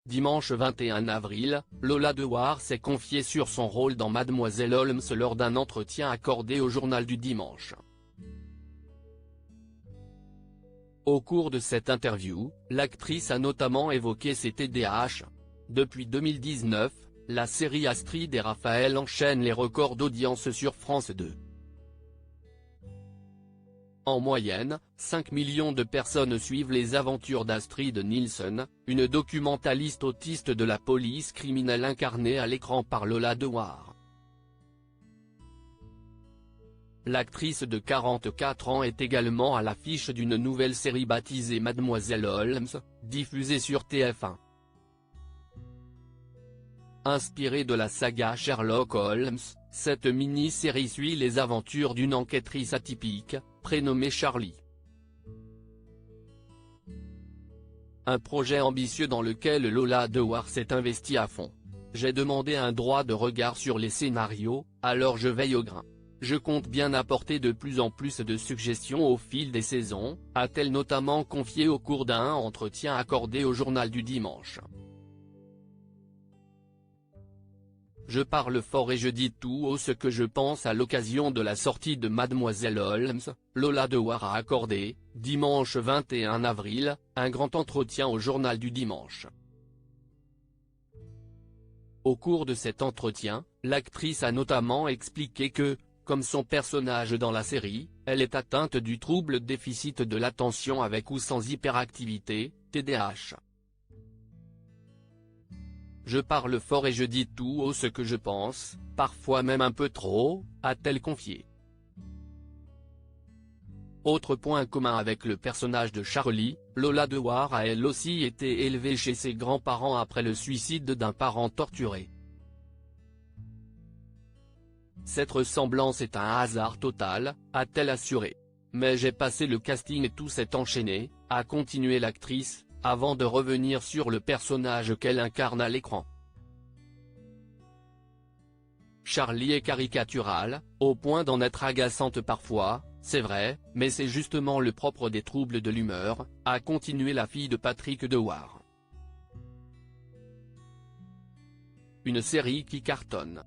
Dimanche 21 avril, Lola Dewar s'est confiée sur son rôle dans Mademoiselle Holmes lors d'un entretien accordé au Journal du Dimanche. Au cours de cette interview, l'actrice a notamment évoqué ses TDAH. Depuis 2019, la série Astrid et Raphaël enchaîne les records d'audience sur France 2. En moyenne, 5 millions de personnes suivent les aventures d'Astrid Nielsen, une documentaliste autiste de la police criminelle incarnée à l'écran par Lola Dewar. L'actrice de 44 ans est également à l'affiche d'une nouvelle série baptisée Mademoiselle Holmes, diffusée sur TF1. Inspirée de la saga Sherlock Holmes, cette mini-série suit les aventures d'une enquêtrice atypique, prénommée Charlie. Un projet ambitieux dans lequel Lola Dewar s'est investie à fond. J'ai demandé un droit de regard sur les scénarios, alors je veille au grain. Je compte bien apporter de plus en plus de suggestions au fil des saisons, a-t-elle notamment confié au cours d'un entretien accordé au Journal du Dimanche. Je parle fort et je dis tout haut ce que je pense à l'occasion de la sortie de Mademoiselle Holmes, Lola Dewar a accordé, dimanche 21 avril, un grand entretien au Journal du Dimanche. Au cours de cet entretien, l'actrice a notamment expliqué que, comme son personnage dans la série, elle est atteinte du trouble déficit de l'attention avec ou sans hyperactivité, TDAH. Je parle fort et je dis tout haut ce que je pense, parfois même un peu trop, a-t-elle confié. Autre point commun avec le personnage de Charlie, Lola Dewar a elle aussi été élevée chez ses grands-parents après le suicide d'un parent torturé. Cette ressemblance est un hasard total, a-t-elle assuré. Mais j'ai passé le casting et tout s'est enchaîné, a continué l'actrice, avant de revenir sur le personnage qu'elle incarne à l'écran. Charlie est caricaturale, au point d'en être agaçante parfois, c'est vrai, mais c'est justement le propre des troubles de l'humeur, a continué la fille de Patrick Dewar. Une série qui cartonne.